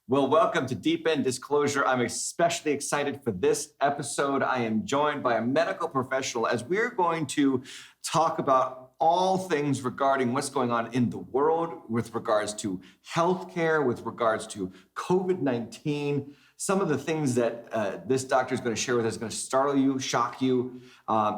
Well, welcome to Deep End Disclosure. I'm especially excited for this episode. I am joined by a medical professional as we're going to talk about all things regarding what's going on in the world with regards to healthcare, with regards to COVID-19. Some of the things that this doctor is going to share with us is going to startle you, shock you,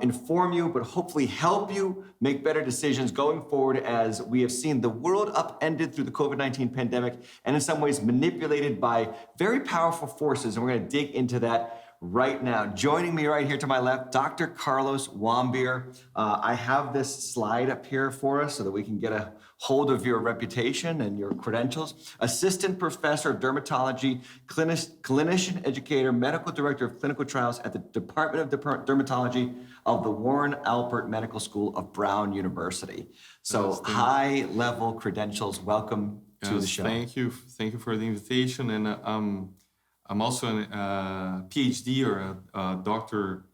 inform you, but hopefully help you make better decisions going forward as we have seen the world upended through the COVID-19 pandemic and in some ways manipulated by very powerful forces. And we're going to dig into that right now. Joining me right here to my left, Dr. Carlos Wambier. I have this slide up here for us so that we can get a hold of your reputation and your credentials. Assistant Professor of Dermatology, Clinician Educator, Medical Director of Clinical Trials at the Department of Dermatology of the Warren Alpert Medical School of Brown University. So high-level credentials. Welcome to the show. Thank you for the invitation. And I'm also a PhD or a doctor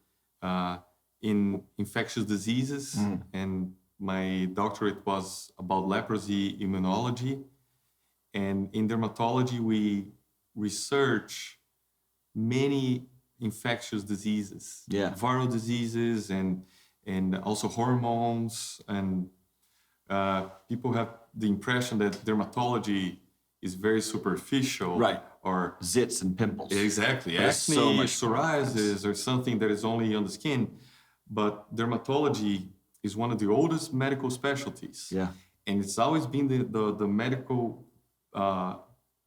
in infectious diseases, and my doctorate was about leprosy immunology. And in dermatology, we research many infectious diseases, viral diseases, and also hormones. And people have the impression that dermatology is very superficial, right? Or zits and pimples. Exactly, acne, so psoriasis, or something that is only on the skin. But dermatology is one of the oldest medical specialties. Yeah. And it's always been the medical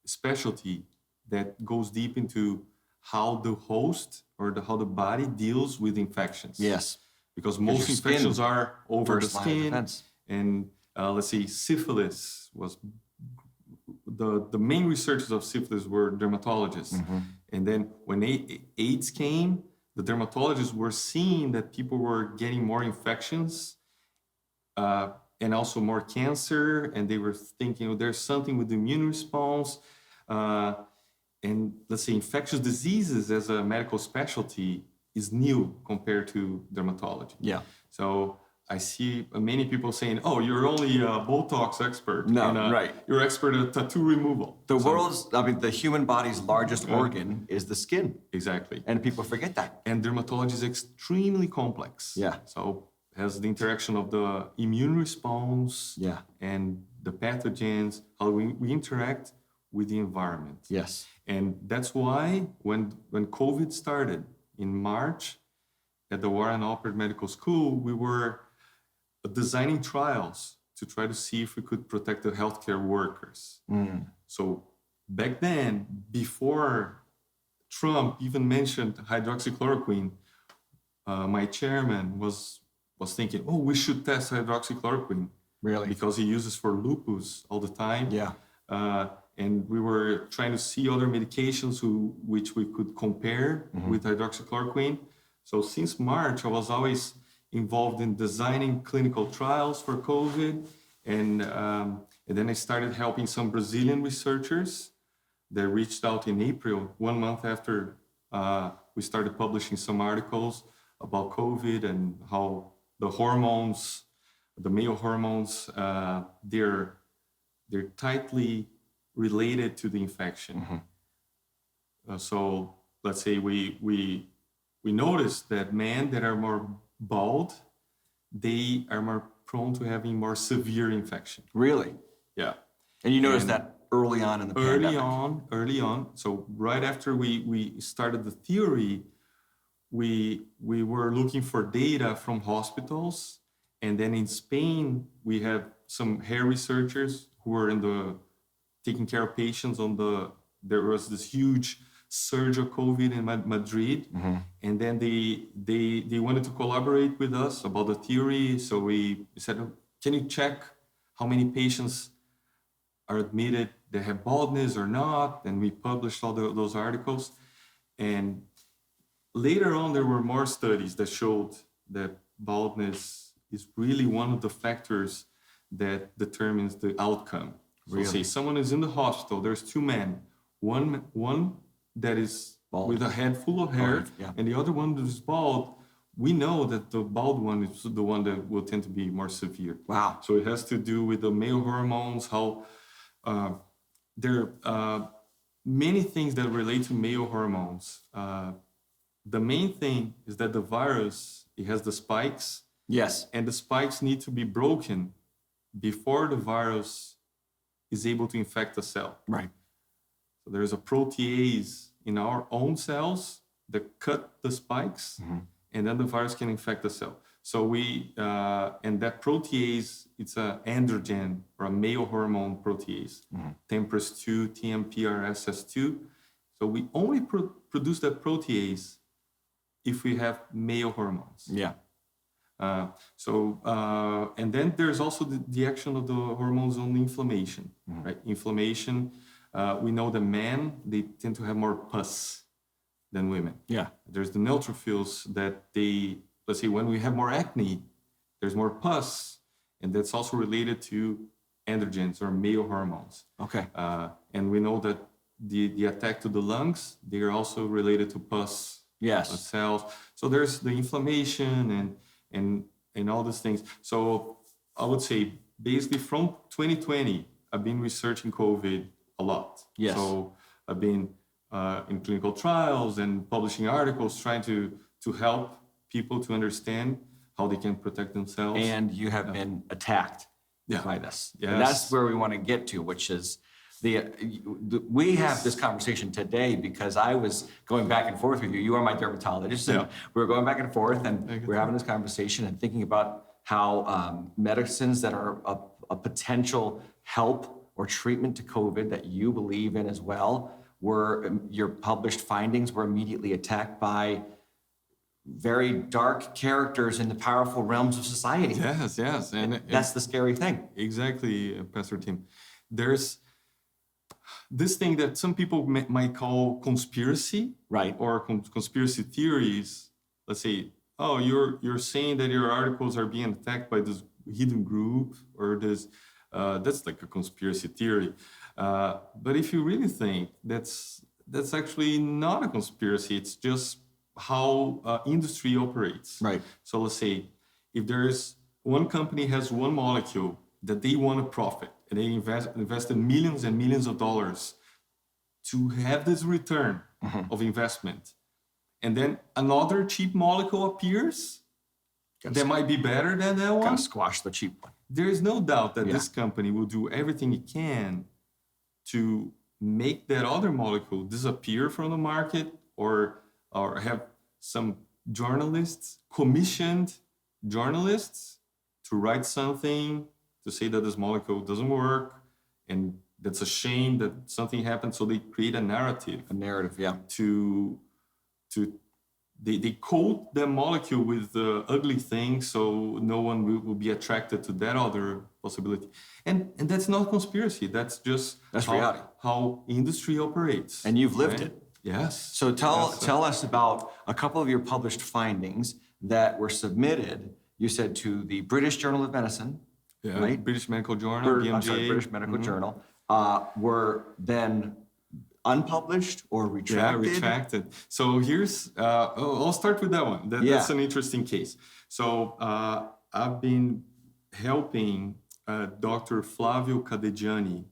specialty that goes deep into how the host or how the body deals with infections. Yes. Because most infections are over the skin. And let's see, syphilis was, the main researchers of syphilis were dermatologists. Mm-hmm. And then when AIDS came, the dermatologists were seeing that people were getting more infections and also more cancer. And they were thinking, there's something with the immune response. And let's say infectious diseases as a medical specialty is new compared to dermatology. Yeah. So I see many people saying, oh, you're only a Botox expert. No, and, right. You're expert at tattoo removal. The human body's largest organ is the skin. Exactly. And people forget that. And dermatology is extremely complex. Yeah. So it has the interaction of the immune response and the pathogens, how we interact with the environment. Yes. And that's why when COVID started in March at the Warren Alpert Medical School, we were designing trials to try to see if we could protect the healthcare workers. So back then, before Trump even mentioned hydroxychloroquine, my chairman was thinking, oh, we should test hydroxychloroquine. Really? Because he uses for lupus all the time. Yeah. And we were trying to see other medications which we could compare with hydroxychloroquine. So since March, I was always involved in designing clinical trials for COVID. And then I started helping some Brazilian researchers that reached out in April, 1 month after we started publishing some articles about COVID and how the hormones, the male hormones, they're tightly related to the infection. So let's say we noticed that men that are more bald, they are more prone to having more severe infection. Really? Yeah. And you noticed that early on in the pandemic? Early on. So right after we started the theory, we were looking for data from hospitals. And then in Spain, we have some hair researchers who were taking care of patients there was this huge surge of COVID in Madrid. And then they wanted to collaborate with us about the theory. So we said, can you check how many patients are admitted that have baldness or not? And we published all those articles. And later on, there were more studies that showed that baldness is really one of the factors that determines the outcome. So say someone is in the hospital, there's two men, one that is bald, with a head full of hair, and the other one that is bald. We know that the bald one is the one that will tend to be more severe. Wow. So it has to do with the male hormones, how they're many things that relate to male hormones. The main thing is that the virus, it has the spikes, Yes. and the spikes need to be broken before the virus is able to infect the cell. Right. So there's a protease in our own cells that cut the spikes, and then the virus can infect the cell. So and that protease, it's an androgen or a male hormone protease, TMPRSS2, TMPRSS2. So we only produce that protease if we have male hormones. Yeah. And then there's also the action of the hormones on inflammation, right? Inflammation, we know that men, they tend to have more pus than women. Yeah. There's the neutrophils that let's say when we have more acne, there's more pus, and that's also related to androgens or male hormones. Okay. And we know that the attack to the lungs, they are also related to pus cells. So there's the inflammation and all these things. So I would say basically from 2020, I've been researching COVID a lot. Yes. So I've been in clinical trials and publishing articles trying to help people to understand how they can protect themselves. And you have been attacked by this. Yes. And that's where we want to get to, which is we have this conversation today because I was going back and forth with you. You are my dermatologist, and we were going back and forth, and we're having this conversation and thinking about how medicines that are a potential help or treatment to COVID that you believe in as well your published findings were immediately attacked by very dark characters in the powerful realms of society. Yes. And that's the scary thing. Exactly, Pastor Tim. There's this thing that some people might call conspiracy, right? Or conspiracy theories. Let's say, oh, you're saying that your articles are being attacked by this hidden group or this. That's like a conspiracy theory. But if you really think that's actually not a conspiracy, it's just how industry operates. Right. So let's say if there's one company has one molecule that they want to profit, and they invested millions and millions of dollars to have this return of investment. And then another cheap molecule appears that might be better than that one. Gotta squash the cheap one. There is no doubt that this company will do everything it can to make that other molecule disappear from the market or have some journalists, commissioned journalists to write something to say that this molecule doesn't work, and that's a shame that something happened. So they create a narrative. They coat the molecule with ugly things, so no one will be attracted to that other possibility. And that's not conspiracy. That's just reality. How industry operates. And you've lived it. Yes. So tell us about a couple of your published findings that were submitted. You said to the British Journal of Medicine. Yeah, right? British Medical Journal, BMJ. British Medical Journal, were then unpublished or retracted? Yeah, retracted. So here's, I'll start with that one. That's an interesting case. So I've been helping Dr. Flavio Cadegiani,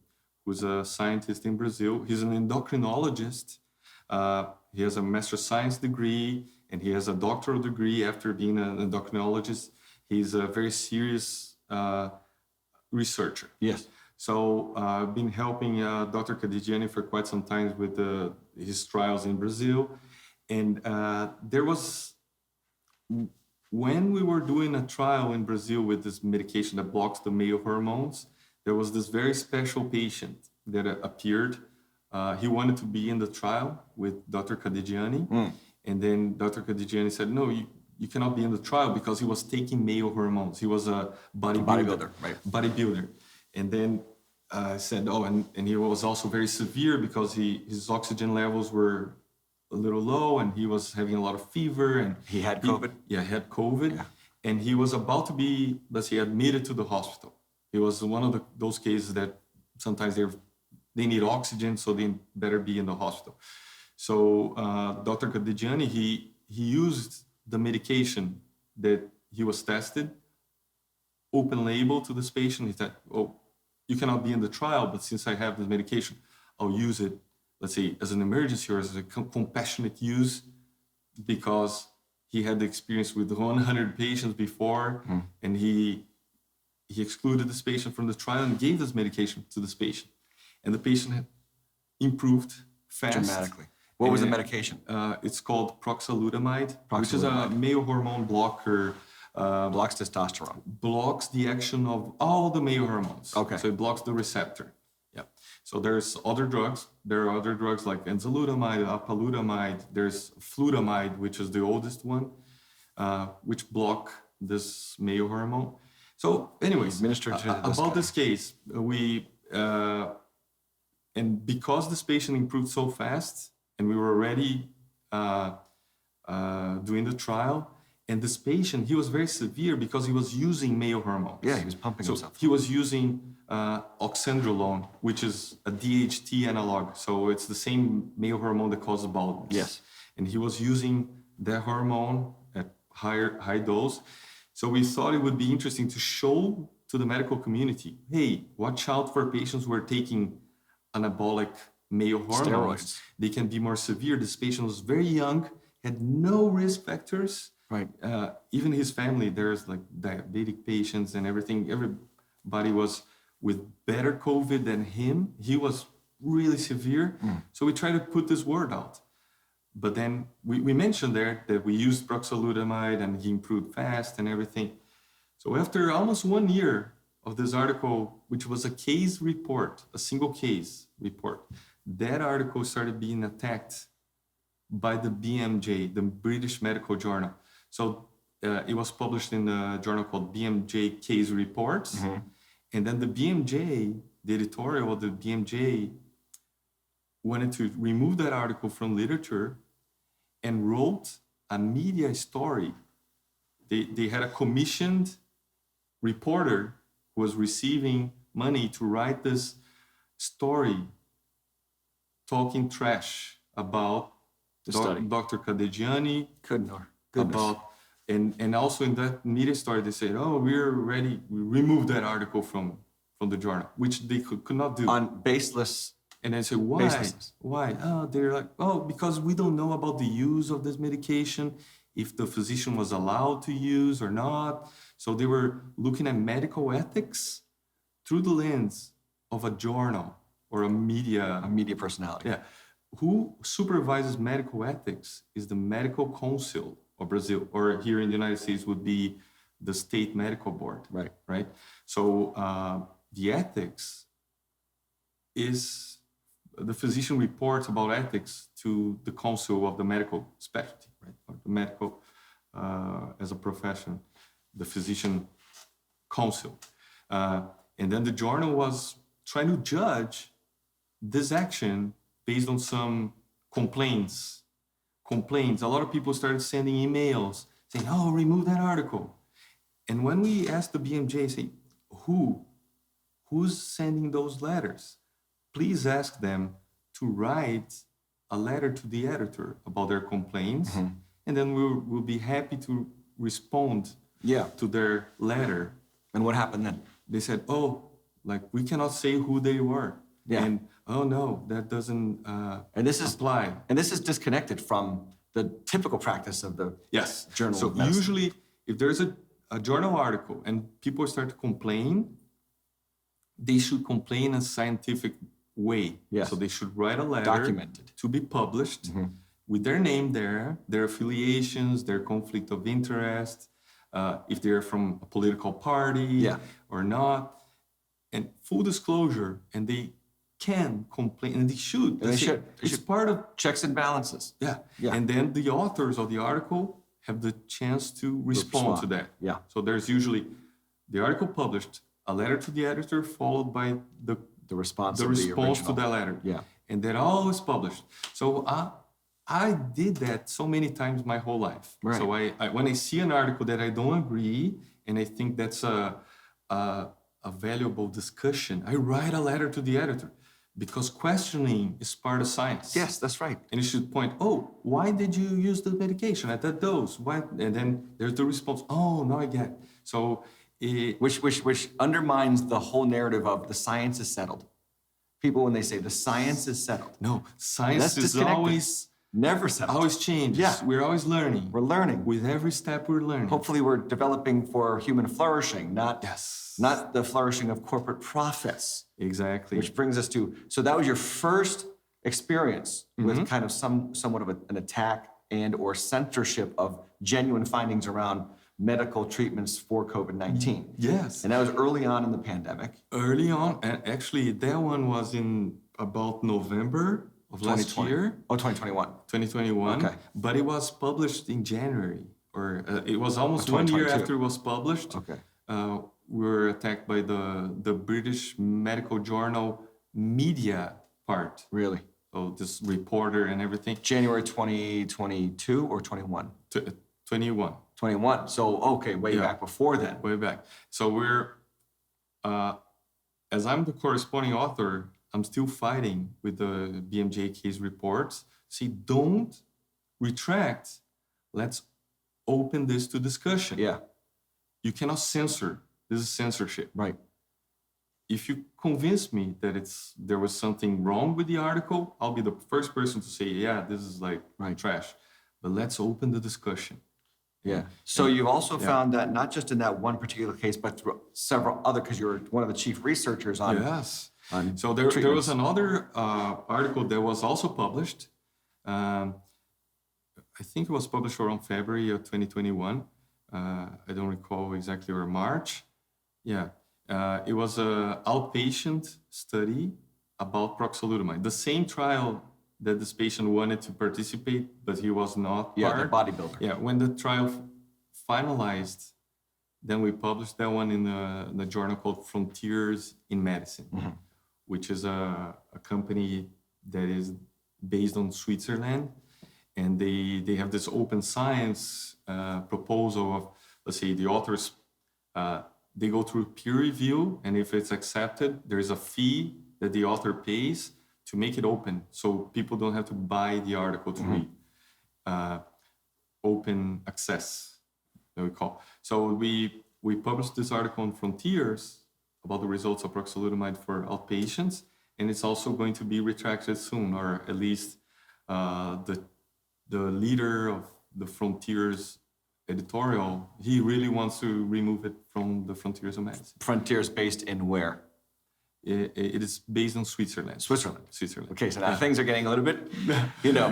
who's a scientist in Brazil. He's an endocrinologist. He has a Master of Science degree, and he has a doctoral degree after being an endocrinologist. He's a very serious researcher. Yes. So I've been helping Dr. Cadegiani for quite some time with his trials in Brazil. And there was, when we were doing a trial in Brazil with this medication that blocks the male hormones, there was this very special patient that appeared. He wanted to be in the trial with Dr. Cadegiani. And then Dr. Cadegiani said, no, you cannot be in the trial because he was taking male hormones. He was a bodybuilder. Right. Bodybuilder. And then I said, and he was also very severe because his oxygen levels were a little low and he was having a lot of fever. And he had COVID? He had COVID. Yeah. And he was about to be, let's say, admitted to the hospital. He was one of those cases that sometimes they need oxygen, so they better be in the hospital. So Dr. Cadegiani, he used the medication that he was tested, open label to this patient. He said, you cannot be in the trial, but since I have this medication, I'll use it let's say, as an emergency or as a compassionate use, because he had the experience with 100 patients before, and he excluded this patient from the trial and gave this medication to this patient. And the patient had improved fast. Dramatically. What was the medication? It's called proxalutamide, which is a male hormone blocker. Blocks testosterone. Blocks the action of all the male hormones. Okay. So it blocks the receptor. Yeah. So there's other drugs. There are other drugs like enzalutamide, apalutamide. There's flutamide, which is the oldest one, which block this male hormone. So anyways, about this case, and because this patient improved so fast, and we were already doing the trial, and this patient, he was very severe because he was using male hormones. Yeah, he was pumping himself. He was using oxandrolone, which is a DHT analog. So it's the same male hormone that causes baldness. Yes. And he was using that hormone at high dose. So we thought it would be interesting to show to the medical community, hey, watch out for patients who are taking anabolic male hormones. Steroids. They can be more severe. This patient was very young, had no risk factors. Right. Even his family, there's like diabetic patients and everything. Everybody was with better COVID than him. He was really severe. So we try to put this word out. But then we mentioned there that we used proxalutamide and he improved fast and everything. So after almost 1 year of this article, which was a case report, a single case report, that article started being attacked by the BMJ, the British Medical Journal. So it was published in a journal called BMJ Case Reports. And then the BMJ, the editorial of the BMJ, wanted to remove that article from literature and wrote a media story. They had a commissioned reporter who was receiving money to write this story talking trash about Dr. Kadegiani, and also in that media story, they said, oh, we removed that article from the journal, which they could not do. On baseless. And I said, why? Why? Oh, they're like, oh, because we don't know about the use of this medication, if the physician was allowed to use or not. So they were looking at medical ethics through the lens of a journal or a media Personality. Yeah. Who supervises medical ethics is the Medical Council of Brazil, or here in the United States would be the State Medical Board. Right. So the ethics is the physician reports about ethics to the Council of the Medical Specialty, right? Or the medical as a profession, the Physician Council. And then the journal was trying to judge this action based on some complaints. A lot of people started sending emails saying, oh, remove that article. And when we asked the BMJ, say, who's sending those letters? Please ask them to write a letter to the editor about their complaints. And then we'll be happy to respond to their letter. And what happened then? They said, oh, like we cannot say who they were. And oh no, that doesn't apply. And this is disconnected from the typical practice of the journal. So usually, if there's a journal article and people start to complain, they should complain in a scientific way. So they should write a letter documented to be published with their name there, their affiliations, their conflict of interest, if they're from a political party or not, and full disclosure, and they can complain, and they should. It's part of checks and balances. And then the authors of the article have the chance to respond to that. So there's usually the article published, a letter to the editor, followed by the response to that letter. And that all is published. So I did that so many times my whole life. So I when I see an article that I don't agree, and I think that's a valuable discussion, I write a letter to the editor, because questioning is part of science. Yes, that's right. And you should point, oh, why did you use the medication at that dose? Why? And then there's the response, oh, now I get it. So which undermines the whole narrative of the science is settled. people when they say the science is settled. No, science That's is disconnected. always Never settled. always changes. Yeah. We're always learning. We're learning. With every step we're learning. Hopefully we're developing for human flourishing, not the flourishing of corporate profits. Exactly. Which brings us to, so that was your first experience with kind of somewhat of an attack and or censorship of genuine findings around medical treatments for COVID-19. Yes. And that was early on in the pandemic. Early on, and actually that one was in about November of last 2020. year. Oh, 2021. 2021. Okay. But it was published in January, or it was almost 1 year 2022. after it was published. Okay. We were attacked by the British medical journal media part. Really? So this reporter and everything. January 2022 or 21? 21. 21. So, okay, way back before then. Way back. So we're, as I'm the corresponding author, I'm still fighting with the BMJ case reports. See, don't retract. Let's open this to discussion. Yeah. You cannot censor. This is censorship. Right. If you convince me that there was something wrong with the article, I'll be the first person to say, yeah, this is like trash. But let's open the discussion. Yeah. So you've also found that not just in that one particular case, but through several other, because you're one of the chief researchers on. Yes. On so there was another article that was also published. I think it was published around February of 2021. I don't recall exactly, or March. Yeah. It was an outpatient study about proxalutamide. The same trial that this patient wanted to participate, but he was not part. The bodybuilder. Yeah, when the trial finalized, then we published that one in the journal called Frontiers in Medicine, which is a company that is based on Switzerland. And they have this open science proposal of, let's say, the authors, they go through peer review, and if it's accepted, there's a fee that the author pays to make it open, so people don't have to buy the article to read. Open access, that we call. So we published this article on Frontiers about the results of proxalutamide for outpatients, and it's also going to be retracted soon, or at least the leader of the Frontiers editorial, he really wants to remove it from the Frontiers of Medicine. Frontiers based in where? It is based on Switzerland. Switzerland. Okay, so now things are getting a little bit,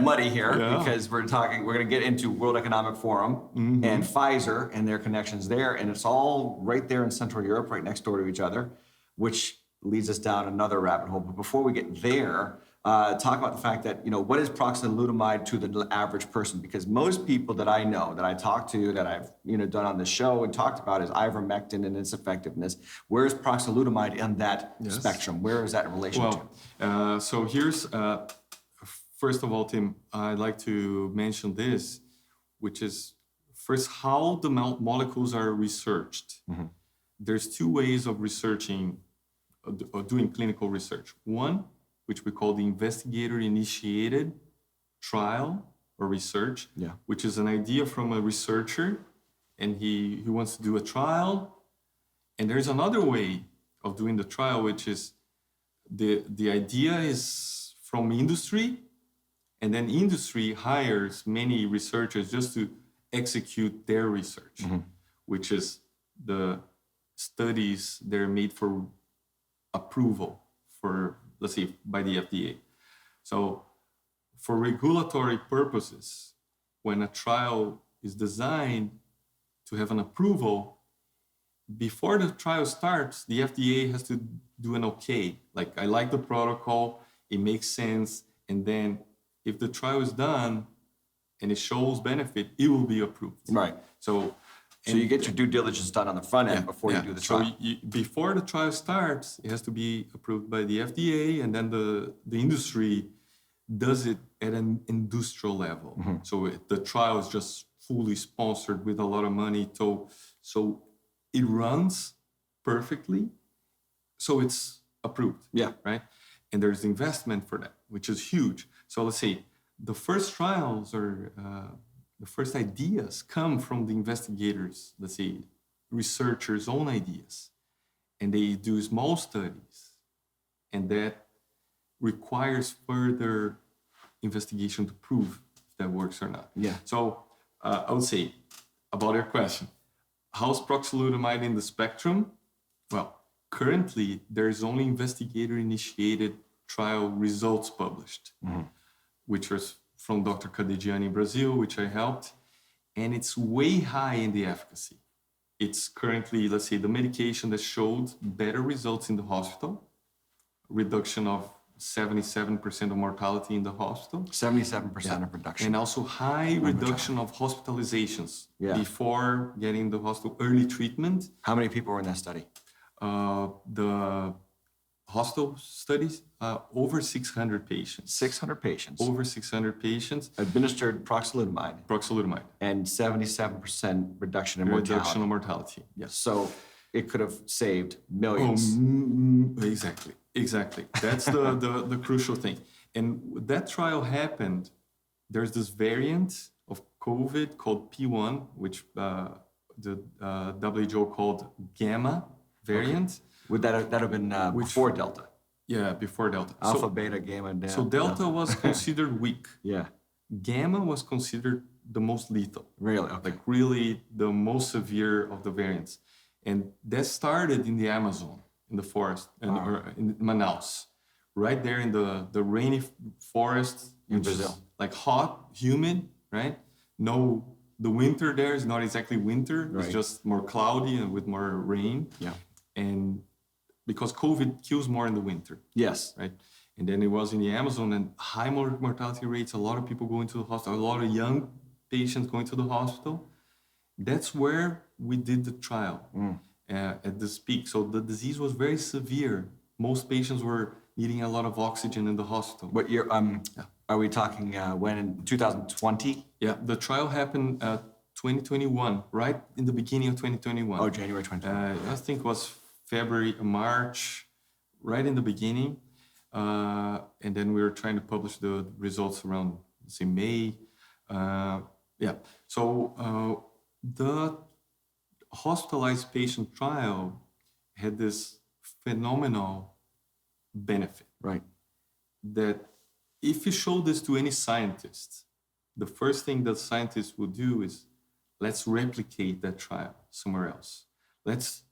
muddy here because we're going to get into World Economic Forum and Pfizer and their connections there. And it's all right there in Central Europe, right next door to each other, which leads us down another rabbit hole. But before we get there, talk about the fact that, what is proxalutamide to the average person? Because most people that I know, that I talk to, that I've, done on the show and talked about is ivermectin and its effectiveness. Where is proxalutamide in that spectrum? Where is that in relation to? So here's, first of all, Tim, I'd like to mention this, which is first how the molecules are researched. There's two ways of researching, or doing clinical research. One, which we call the investigator-initiated trial or research, which is an idea from a researcher, and he wants to do a trial. And there's another way of doing the trial, which is the idea is from industry, and then industry hires many researchers just to execute their research, which is the studies that are made for approval for, let's say, by the FDA. So for regulatory purposes, when a trial is designed to have an approval, before the trial starts, the FDA has to do an okay. Like, I like the protocol, it makes sense, and then if the trial is done and it shows benefit, it will be approved. Right. So you get your due diligence done on the front end before you do the trial. So before the trial starts, it has to be approved by the FDA, and then the industry does it at an industrial level. So the trial is just fully sponsored with a lot of money. So it runs perfectly, so it's approved. Right? And there's investment for that, which is huge. So let's say the first trials or the first ideas come from the investigators, let's say researchers' own ideas, and they do small studies, and that requires further investigation to prove if that works or not. Yeah. So I would say about your question, how's proxalutamide in the spectrum? Well, currently there is only investigator-initiated trial results published, which was from Dr. Cadegiani in Brazil, which I helped, and it's way high in the efficacy. It's currently, let's say, the medication that showed better results in the hospital, reduction of 77% of mortality in the hospital. 77% of reduction. And also high reduction of hospitalizations Yeah. before getting the hospital, early treatment. How many people were in that study? The hospital studies, over 600 patients. 600 patients. Over 600 patients. Administered Proxalutamide. and 77% reduction in mortality. Reduction of mortality, yes. So it could have saved millions. Exactly. That's the crucial thing. And that trial happened, there's this variant of COVID called P1, which the WHO called Gamma variant. Okay. Would that have been before Delta? Yeah, before Delta. Alpha, beta, gamma, delta. So Delta was considered weak. Yeah. Gamma was considered the most lethal. Really? Okay. Like really the most severe of the variants. And that started in the Amazon, in the forest, or in Manaus, right there in the rainy forest. In Brazil. Like hot, humid, right? No, the winter there is not exactly winter. Right. It's just more cloudy and with more rain. Yeah. And because COVID kills more in the winter. Yes. Right? And then it was in the Amazon and high mortality rates, a lot of people going to the hospital, a lot of young patients going to the hospital. That's where we did the trial at this peak. So the disease was very severe. Most patients were needing a lot of oxygen in the hospital. What year? Are we talking when in 2020? Yeah, the trial happened 2021, right in the beginning of 2021. Oh, January 2021. I think it was February, March, right in the beginning. And then we were trying to publish the results around, say, May. So the hospitalized patient trial had this phenomenal benefit. Right. That if you show this to any scientist, the first thing that scientists would do is, let's replicate that trial somewhere else. Let's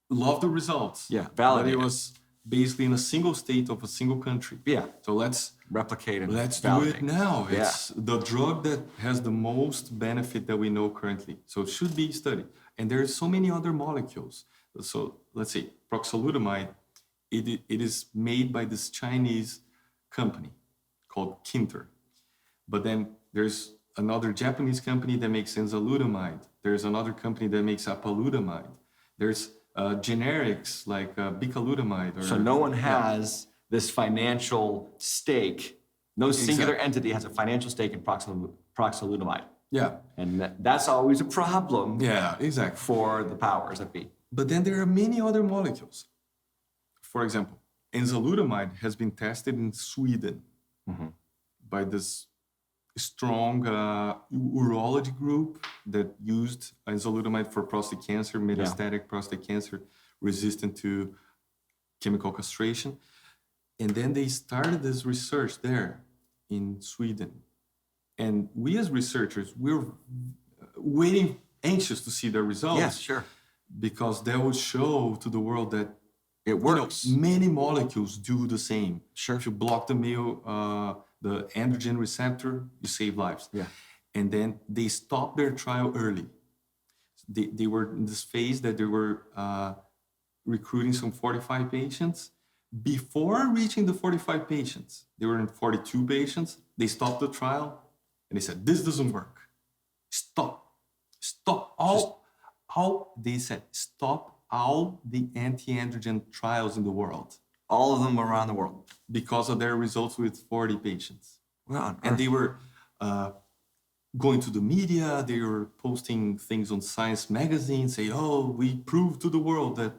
love the results. Yeah, validate it was basically in a single state of a single country. Yeah. So let's replicate and let's validate. do it now. Yeah. It's the drug that has the most benefit that we know currently. So it should be studied. And there are so many other molecules. So let's say proxalutamide, it is made by this Chinese company called Kinter. But then there's another Japanese company that makes enzalutamide. There's another company that makes apalutamide. There's generics like bicalutamide. So no one has this financial stake. No singular entity has a financial stake in proxalutamide. Yeah. And that's always a problem. Yeah, exactly. For the powers that be. But then there are many other molecules. For example, enzalutamide has been tested in Sweden by this strong urology group that used enzalutamide for prostate cancer, metastatic prostate cancer, resistant to chemical castration. And then they started this research there in Sweden. And we as researchers, we're waiting, anxious to see the results. Yes, sure. Because that would show to the world that it works. Many molecules do the same. Sure. If you block the the androgen receptor, you save lives. Yeah. And then they stopped their trial early. They were in this phase that they were recruiting some 45 patients. Before reaching the 45 patients, they were in 42 patients. They stopped the trial and they said, this doesn't work. Stop all the anti-androgen trials in the world. All of them around the world. Because of their results with 40 patients. Wow. And they were going to the media, they were posting things on Science magazine, say, oh, we proved to the world that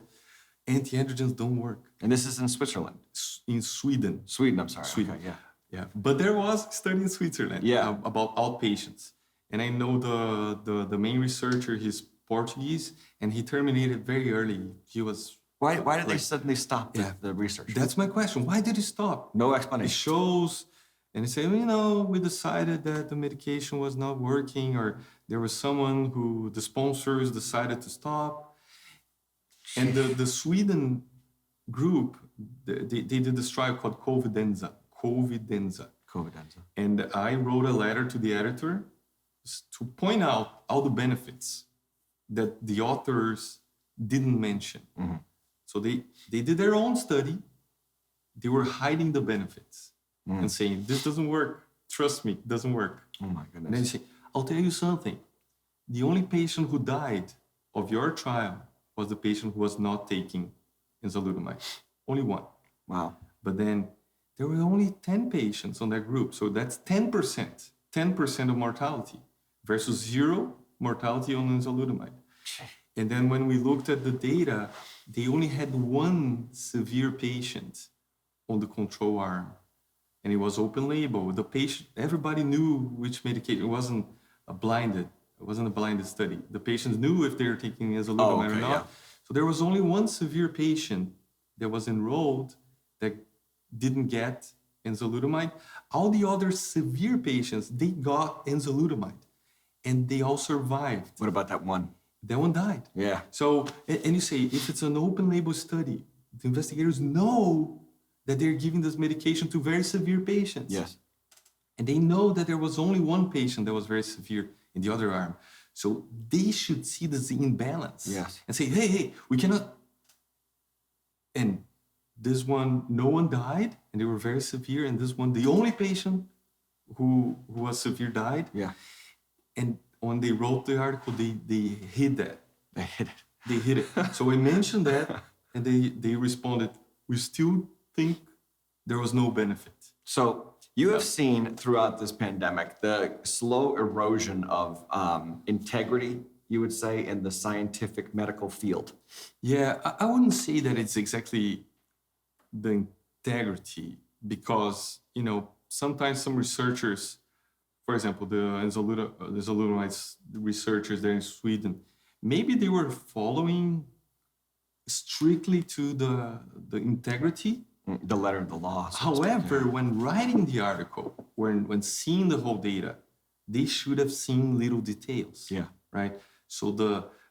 anti-androgens don't work. And this is in Switzerland? In Sweden. Sweden, I'm sorry. Sweden. Okay, yeah. But there was a study in Switzerland about outpatients. And I know the main researcher, he's Portuguese, and he terminated very early. He was Why did they Like, suddenly stop the research? That's my question. Why did it stop? No It explanation. shows, and they say, well, you know, we decided that the medication was not working, or there was someone who the sponsors decided to stop. And the Sweden group, they did this trial called Covidenza. COVID-19. And I wrote a letter to the editor to point out all the benefits that the authors didn't mention. Mm-hmm. So they did their own study. They were hiding the benefits and saying, this doesn't work. Trust me, it doesn't work. Oh my And then goodness. they say, I'll tell you something. The only patient who died of your trial was the patient who was not taking enzalutamide. Only one. Wow. But then there were only 10 patients on that group. So that's 10%. 10% of mortality versus 0 mortality on enzalutamide. And then when we looked at the data, they only had one severe patient on the control arm. And it was open label. The patient, everybody knew which medication. It wasn't a blinded study. The patients knew if they were taking enzalutamide or not. Yeah. So there was only one severe patient that was enrolled that didn't get enzalutamide. All the other severe patients, they got enzalutamide and they all survived. What about that one? That one died. Yeah. So, and you say, if it's an open label study, the investigators know that they're giving this medication to very severe patients. Yes. And they know that there was only one patient that was very severe in the other arm. So they should see this imbalance. Yes. And say, hey, we cannot. And this one, no one died, and they were very severe. And this one, the only patient who was severe died. Yeah. And when they wrote the article, they hid that. They hit it. They hid it. So I mentioned that, and they responded, we still think there was no benefit. So you have seen throughout this pandemic the slow erosion of integrity, you would say, in the scientific medical field. Yeah, I wouldn't say that it's exactly the integrity, because, you know, sometimes some researchers, for example, the enzalutamide researchers there in Sweden, maybe they were following strictly to the integrity. The letter of the law. However, when writing the article, when seeing the whole data, they should have seen little details. Yeah. Right. So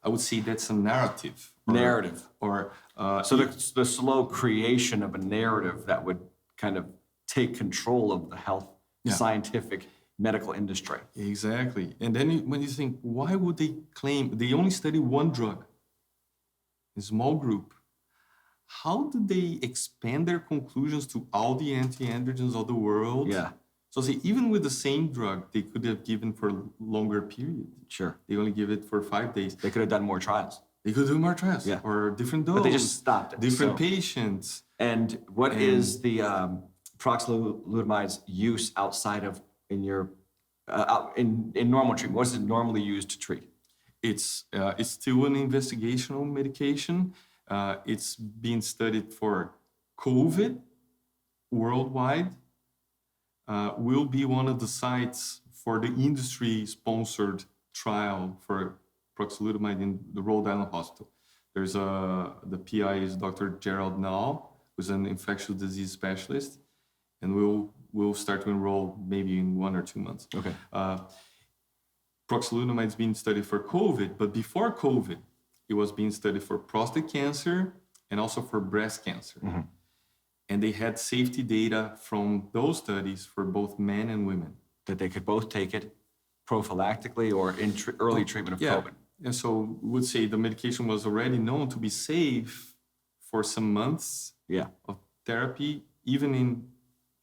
I would say that's a narrative. So the slow creation of a narrative that would kind of take control of the health, scientific, medical industry. Exactly. And then when you think, why would they claim they only study one drug, a small group? How did they expand their conclusions to all the anti-androgens of the world? Yeah. So see, even with the same drug, they could have given for a longer period. Sure. They only give it for 5 days. They could have done more trials. They could do more trials. Yeah. Or different doses. But they just stopped it. Different patients. And what is the proxylutamide's use outside of in normal treatment? What is it normally used to treat? It's still an investigational medication. It's being studied for COVID worldwide. Will be one of the sites for the industry-sponsored trial for proxylutamiide in the Rhode Island hospital. There's the PI is Dr. Gerald Nall, who's an infectious disease specialist, and we'll start to enroll maybe in 1 or 2 months. Okay. Proxylutamiide is being studied for COVID, but before COVID, it was being studied for prostate cancer and also for breast cancer. Mm-hmm. And they had safety data from those studies for both men and women. That they could both take it prophylactically or in early treatment of COVID. And so we would say the medication was already known to be safe for some months of therapy, even in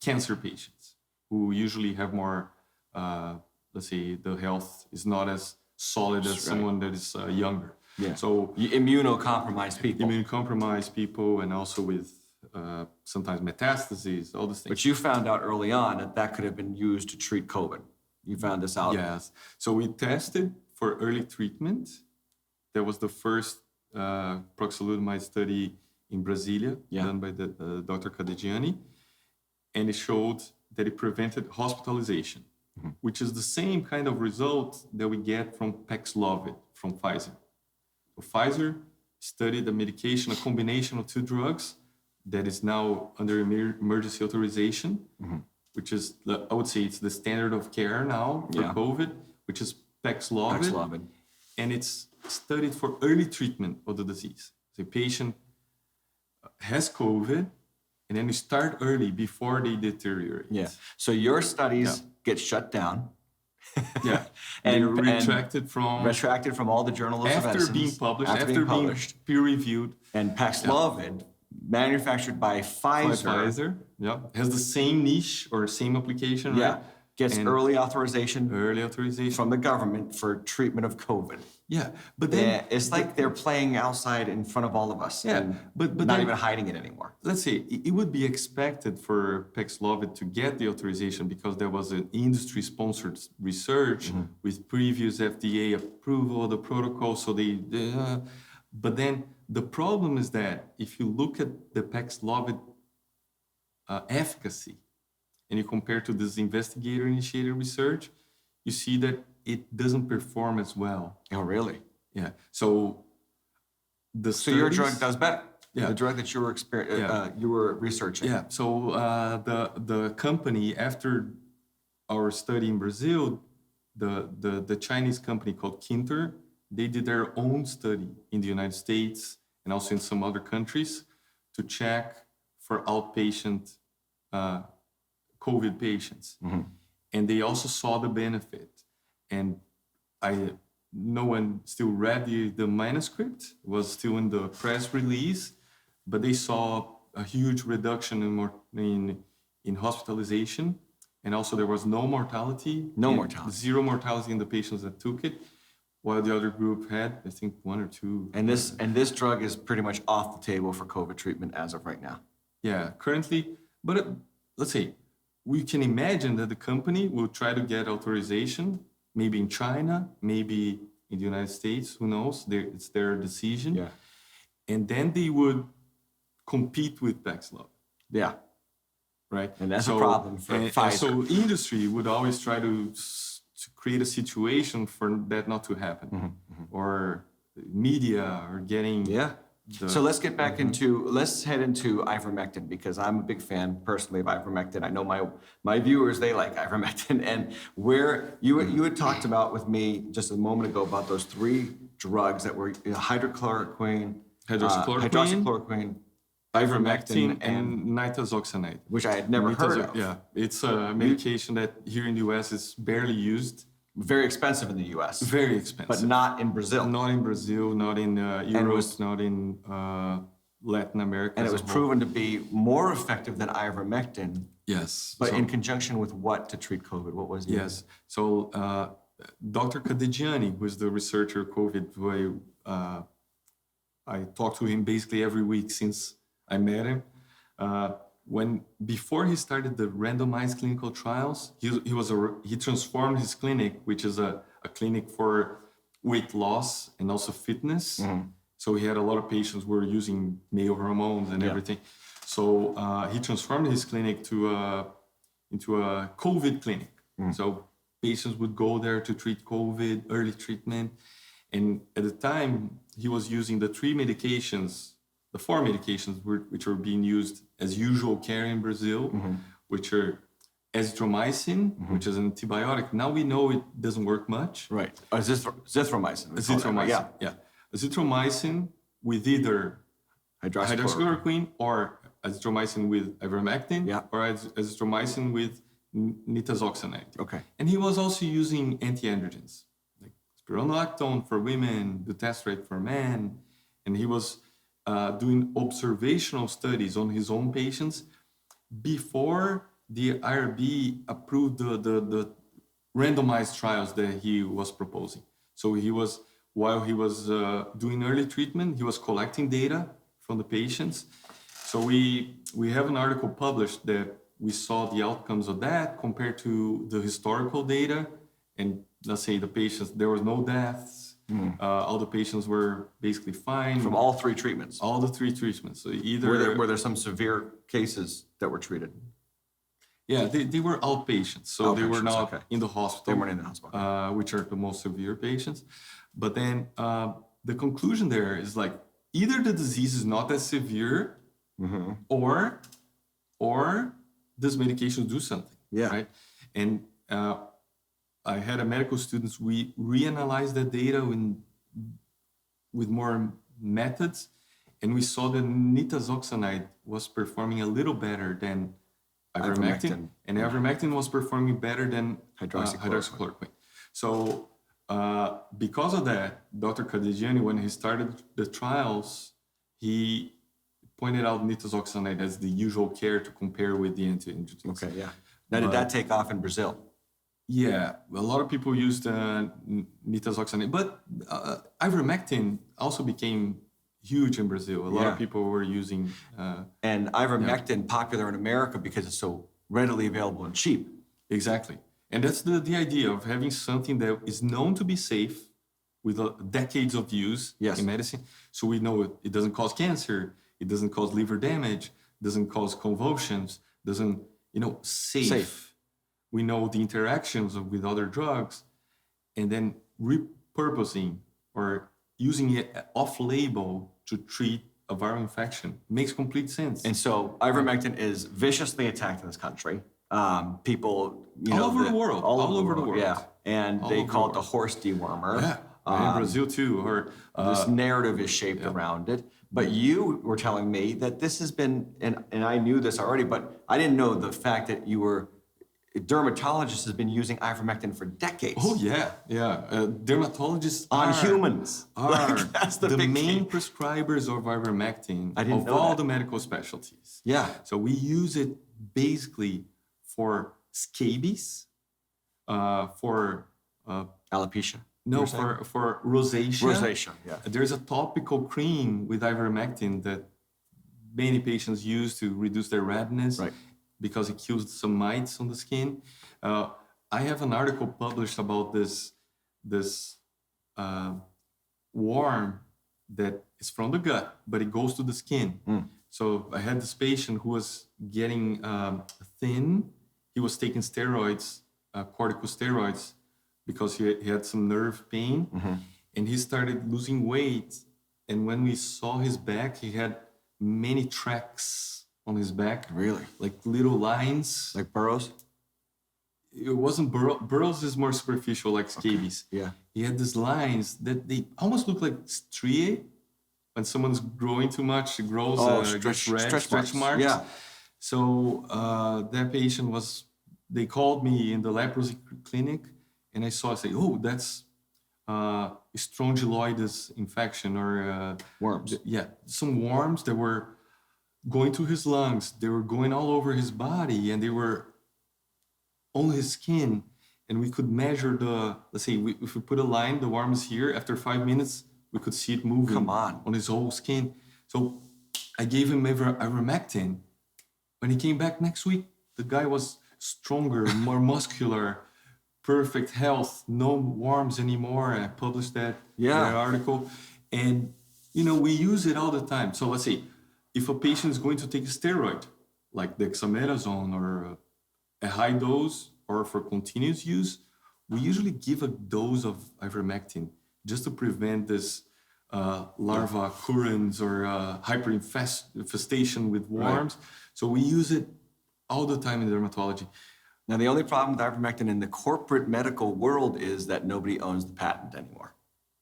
cancer patients who usually have more, let's say, the health is not as solid as someone that is younger. Yeah. So immunocompromised people. Immunocompromised people, and also with sometimes metastases, all these things. But you found out early on that could have been used to treat COVID. You found this out. Yes. So we tested for early treatment. That was the first proxylutamiide study in Brasilia, done by the Dr. Cadegiani. And it showed that it prevented hospitalization, which is the same kind of result that we get from Paxlovid from Pfizer. So Pfizer studied a medication, a combination of two drugs that is now under emergency authorization, which is, I would say, it's the standard of care now for COVID, which is Paxlovid. And it's studied for early treatment of the disease. The patient has COVID, and then you start early before they deteriorate. Yeah. So your studies get shut down. Yeah. And they're retracted from all the journals of after medicines. being published, after being peer-reviewed. And Paxlovid, manufactured by Pfizer. Yeah. Has the same niche or same application, right? Gets early authorization from the government for treatment of COVID. Yeah, but then it's like they're playing outside in front of all of us. Yeah, and but not then, even hiding it anymore. Let's say it would be expected for Paxlovid to get the authorization because there was an industry-sponsored research with previous FDA approval of the protocol. So but then the problem is that if you look at the Paxlovid efficacy, and you compare to this investigator-initiated research, you see that it doesn't perform as well. Oh, really? Yeah. So your drug does better. Yeah. The drug that you were you were researching. Yeah. So the company, after our study in Brazil, the Chinese company called Kinter, they did their own study in the United States and also in some other countries to check for outpatient COVID patients. And they also saw the benefit. And no one still read the manuscript, it was still in the press release, but they saw a huge reduction in hospitalization. And also there was no mortality. Zero mortality in the patients that took it, while the other group had, I think, 1 or 2. And this drug is pretty much off the table for COVID treatment as of right now. Yeah, currently, but let's say, we can imagine that the company will try to get authorization, maybe in China, maybe in the United States, who knows? It's their decision. Yeah. And then they would compete with Paxlovid. Yeah. Right? And that's a problem for Pfizer. So industry would always try to create a situation for that not to happen. Or media or getting... Yeah. So let's get back let's head into ivermectin, because I'm a big fan personally of ivermectin. I know my viewers, they like ivermectin. And where you had talked about with me just a moment ago about those 3 drugs that were hydroxychloroquine, ivermectin, and nitazoxanide. Which I had never heard of. Yeah, it's a medication that here in the US is barely used. Very expensive in the U.S. Very expensive. But not in Brazil. Not in Brazil, not in Europe, not in Latin America. And it was proven to be more effective than ivermectin. Yes. But in conjunction with what to treat COVID? What was it? Yes. So Dr. Kadejiani, who is the researcher of COVID, who I talk to him basically every week since I met him. Before he started the randomized clinical trials, he transformed his clinic, which is a clinic for weight loss and also fitness. So he had a lot of patients who were using male hormones and everything. So he transformed his clinic into a COVID clinic. So patients would go there to treat COVID, early treatment. And at the time, he was using the 4 medications which are being used as usual care in Brazil, which are azithromycin, which is an antibiotic. Now we know it doesn't work much. Right. Azithromycin. Azithromycin, yeah. Azithromycin with either hydroxychloroquine or azithromycin with ivermectin or azithromycin with nitazoxanide. Okay. And he was also using anti-androgens, like spironolactone for women, dutasterate for men, and he was doing observational studies on his own patients before the IRB approved the randomized trials that he was proposing. So while he was doing early treatment, he was collecting data from the patients. So we have an article published that we saw the outcomes of that compared to the historical data. And let's say the patients, there was no deaths. All the patients were basically fine. From all 3 treatments? All the 3 treatments. So either... Were there some severe cases that were treated? Yeah, they were outpatients. So they were not in the hospital. They weren't in the hospital. Which are the most severe patients. But then the conclusion there is like, either the disease is not as severe, or this medication do something. Yeah. Right. And I had a medical students. We reanalyzed the data with more methods, and we saw that nitazoxanide was performing a little better than ivermectin, and ivermectin was performing better than hydroxychloroquine. So because of that, Dr. Cadigiani, when he started the trials, he pointed out nitazoxanide as the usual care to compare with the anti-androgens. Okay, yeah. Now, did that take off in Brazil? Yeah, a lot of people used nitazoxanide, but ivermectin also became huge in Brazil. A lot of people were using... and ivermectin popular in America because it's so readily available and cheap. Exactly. And that's the idea of having something that is known to be safe with decades of use in medicine. So we know it doesn't cause cancer, it doesn't cause liver damage, doesn't cause convulsions, doesn't, safe. We know the interactions with other drugs, and then repurposing or using it off-label to treat a viral infection makes complete sense. And so ivermectin is viciously attacked in this country. People, all over the world. Yeah, and they call it the horse dewormer. Yeah, in Brazil too. Or this narrative is shaped around it. But you were telling me that this has been, and I knew this already, but I didn't know the fact that dermatologist has been using ivermectin for decades. Oh yeah. Dermatologists on humans are that's the main prescribers of ivermectin of all the medical specialties. Yeah. So we use it basically for scabies, for alopecia. No, for rosacea. Rosacea, yeah. There's a topical cream with ivermectin that many patients use to reduce their redness. Right. Because it kills some mites on the skin. I have an article published about this worm that is from the gut, but it goes to the skin. So I had this patient who was getting thin. He was taking steroids, corticosteroids, because he had some nerve pain, and he started losing weight. And when we saw his back, he had many tracks on his back. Really? Like little lines. Like burrows? It wasn't burrows is more superficial, like scabies. Okay. Yeah. He had these lines that they almost look like striae. When someone's growing too much, it grows stretch marks. Yeah. So that patient they called me in the leprosy clinic, and I say, oh, that's strongyloides infection or... worms. Some worms that were going to his lungs, they were going all over his body, and they were on his skin, and we could measure let's say, if we put a line, the worm is here, after 5 minutes, we could see it moving on his whole skin. So I gave him ivermectin. When he came back next week, the guy was stronger, more muscular, perfect health, no worms anymore. I published that article. And, we use it all the time. So let's say, if a patient is going to take a steroid, like dexamethasone or a high dose, or for continuous use, we usually give a dose of ivermectin just to prevent this larva occurrence or hyperinfestation with worms. Right. So we use it all the time in dermatology. Now, the only problem with ivermectin in the corporate medical world is that nobody owns the patent anymore.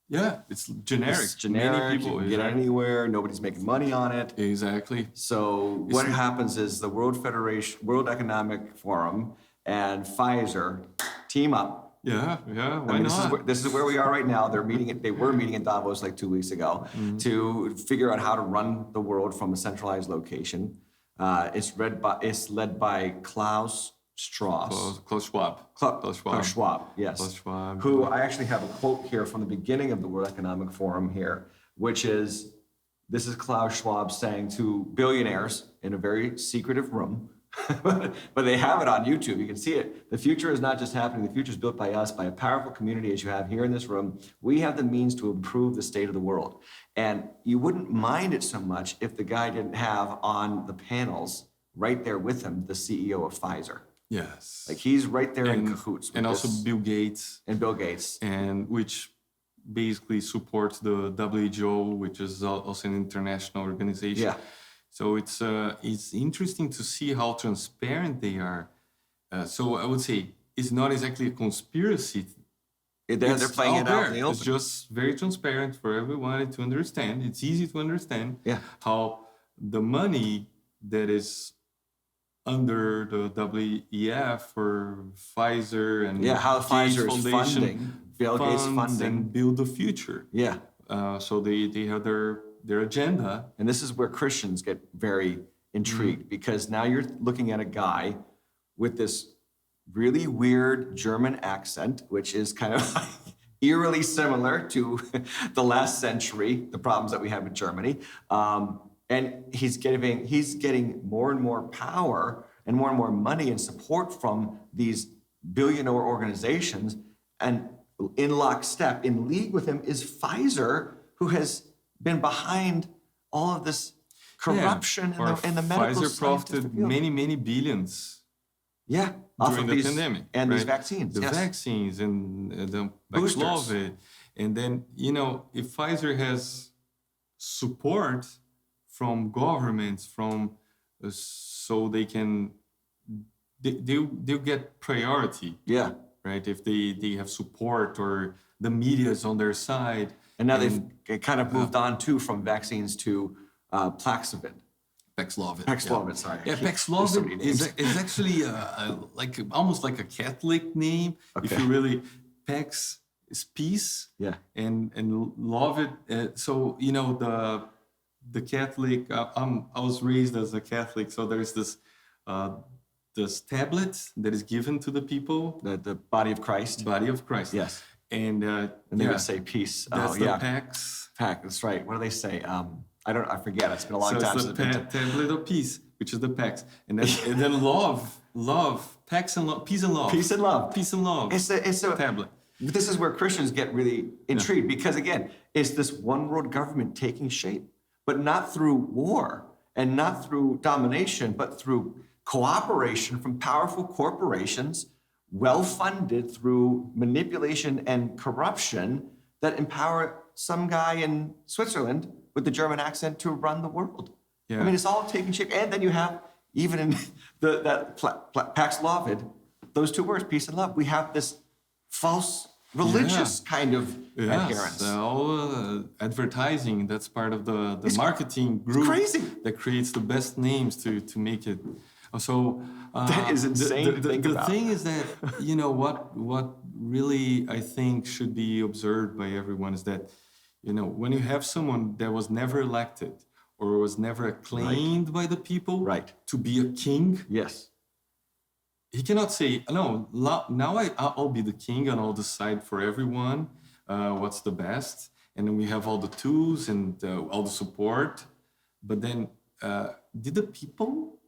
Yeah, it's generic. It's generic. Many people, you can get it anywhere. Nobody's making money on it. Exactly. So what happens is the World Economic Forum and Pfizer team up. Yeah. Why not? This is where we are right now. They were meeting in Davos like 2 weeks ago to figure out how to run the world from a centralized location. It's led by Klaus Schwab, yes. Klaus Schwab. Who I actually have a quote here from the beginning of the World Economic Forum here, which is, this is Klaus Schwab saying to billionaires in a very secretive room, but they have it on YouTube. You can see it. The future is not just happening. The future is built by us, by a powerful community as you have here in this room. We have the means to improve the state of the world. And you wouldn't mind it so much if the guy didn't have on the panels right there with him the CEO of Pfizer. Yes. Like he's right there in cahoots with also Bill Gates. And Bill Gates. And which basically supports the WHO, which is also an international organization. Yeah. So it's interesting to see how transparent they are. So I would say it's not exactly a conspiracy. They're playing it out in the open. It's just very transparent for everyone to understand. It's easy to understand how the money that is under the WEF or Pfizer and how Pfizer is Foundation funding, Bill Gates funding, and build the future. Yeah. So they have their agenda. And this is where Christians get very intrigued because now you're looking at a guy with this really weird German accent, which is kind of eerily similar to the last century, the problems that we have in Germany. And he's getting more and more power and more money and support from these billionaire organizations. And in lockstep, in league with him, is Pfizer, who has been behind all of this corruption in the medical Pfizer profited many billions. Yeah, during the pandemic and right? these vaccines, the vaccines and the boosters. And then if Pfizer has support from governments, so they can they'll get priority. Yeah, right. If they have support or the media is on their side. And now they've kind of moved on too from vaccines to Paxlovid. Paxlovid, sorry. Yeah, Paxlovid is actually almost like a Catholic name. Okay. If you really, Pax is peace. Yeah. And love it. So the Catholic. I was raised as a Catholic, so there's this tablet that is given to the people. The body of Christ. Body of Christ. Yes. And they would say peace. That's the Pax. Pax. That's right. What do they say? I forget. It's been a long time since it's the tablet of peace, which is the Pax, and then love, Pax and love, peace and love, peace and love, peace and love. It's a tablet. This is where Christians get really intrigued because again, it's this one world government taking shape, but not through war and not through domination, but through cooperation from powerful corporations, well funded through manipulation and corruption that empower some guy in Switzerland with the German accent to run the world. Yeah. I mean, it's all taking shape. And then you have, even in that Paxlovid, those two words, peace and love, we have this false religious kind of adherence. So advertising, that's part of the marketing group. Crazy. That creates the best names to make it. So that is insane to think about. The thing is that, what really I think should be observed by everyone is that, when you have someone that was never elected or was never acclaimed by the people to be a king, he cannot say, no, now I'll be the king and I'll decide for everyone what's the best. And then we have all the tools and all the support. But then did the people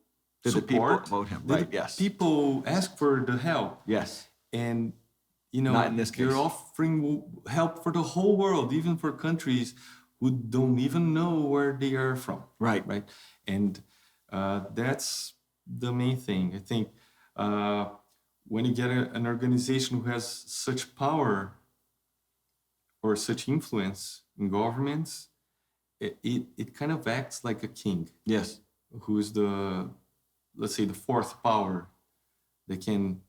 support? Vote him? Did people ask for the help? Yes. And not in this case. You're offering help for the whole world, even for countries who don't even know where they are from. Right. And that's the main thing. I think when you get an organization who has such power or such influence in governments, it kind of acts like a king. Yes. Who is let's say, the fourth power that can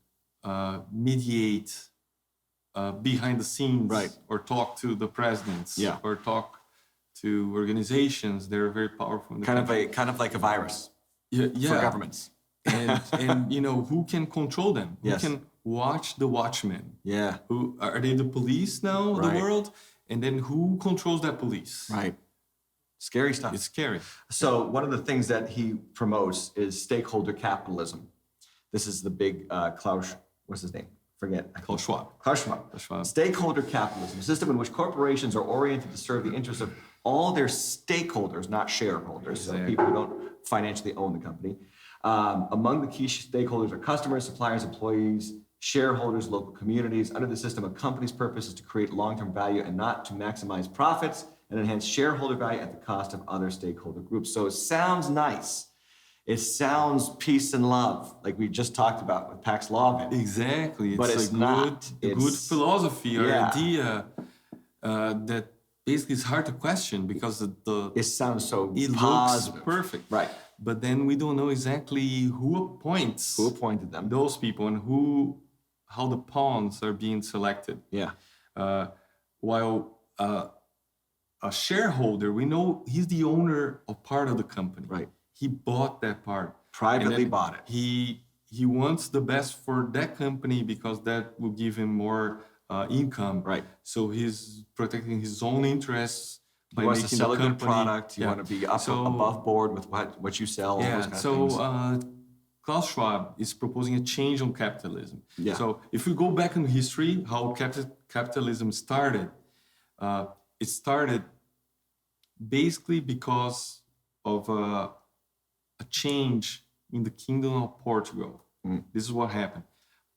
mediate behind the scenes, or talk to the presidents, or talk to organizations that are very powerful. Kind of like a virus for governments. and who can control them? Who can watch the watchmen? Yeah. Who are they? The police now, the world, and then who controls that police? Right. Scary stuff. It's scary. So one of the things that he promotes is stakeholder capitalism. This is the big Klaus. What's his name? Forget. Klaus Schwab. Klaus Schwab. Stakeholder capitalism, a system in which corporations are oriented to serve the interests of all their stakeholders, not shareholders, so people who don't financially own the company. Among the key stakeholders are customers, suppliers, employees, shareholders, local communities. Under the system, a company's purpose is to create long-term value and not to maximize profits and enhance shareholder value at the cost of other stakeholder groups. So it sounds nice. It sounds peace and love, like we just talked about with Paxlovid. Exactly. But it's not. A good philosophy or idea. that basically is hard to question because It sounds so it positive. looks perfect. Right. But then we don't know exactly who appoints Who appointed them? those people and how the pawns are being selected. Yeah. While a shareholder, we know he's the owner of part of the company. Right. He bought that part. Privately And then bought it. He wants the best for that company because that will give him more income. Right. So he's protecting his own interests by You want making to sell the a good company. product. You want to be above board with what you sell. All those kind of things. Klaus Schwab is proposing a change on capitalism. Yeah. So if we go back in history, how capitalism started, it started basically because of a change in the Kingdom of Portugal. This is what happened.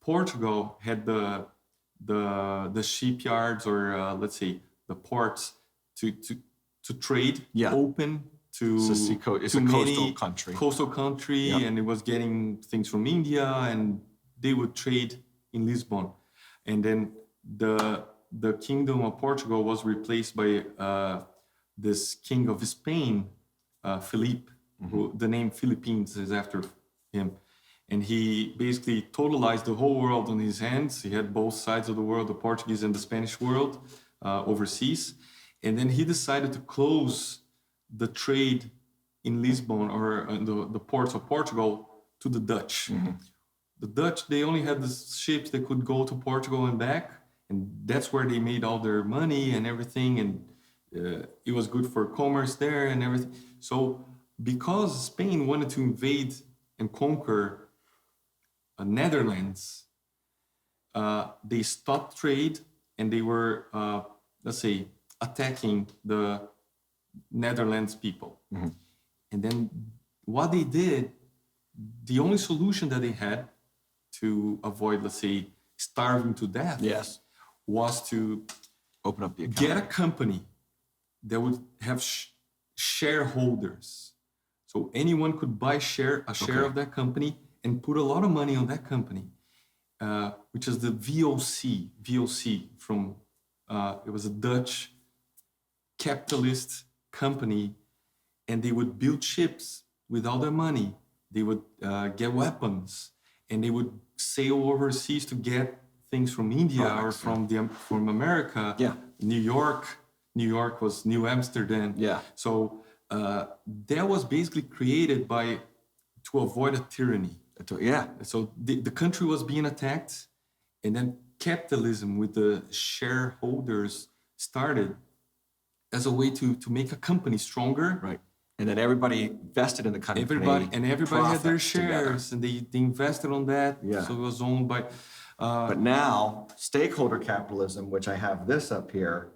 Portugal had the shipyards, or let's say the ports, to trade open to It's a coastal country. Yep. And it was getting things from India, and they would trade in Lisbon. And then the Kingdom of Portugal was replaced by this king of Spain, Philip, who the name Philippines is after him. And he basically totalized the whole world on his hands. He had both sides of the world, the Portuguese and the Spanish world, overseas. And then he decided to close the trade in Lisbon, or the ports of Portugal, to the Dutch. The Dutch, they only had the ships that could go to Portugal and back, and that's where they made all their money and everything, and it was good for commerce there and everything. So because Spain wanted to invade and conquer Netherlands, they stopped trade, and they were, let's say, attacking the Netherlands people. And then what they did, the only solution that they had to avoid, let's say, starving to death, was to open up the account. Get a company that would have shareholders. So anyone could buy a share of that company and put a lot of money on that company, which is the VOC from, it was a Dutch capitalist company, and they would build ships with all their money. They would get weapons, and they would sail overseas to get things from India or from America. New York was New Amsterdam. So that was basically created to avoid a tyranny. So the country was being attacked, and then capitalism with the shareholders started as a way to make a company stronger. Right. And then everybody invested in the company. Everybody had their shares, and they invested on that. Yeah. So it was owned by... but now, stakeholder capitalism, which I have this up here,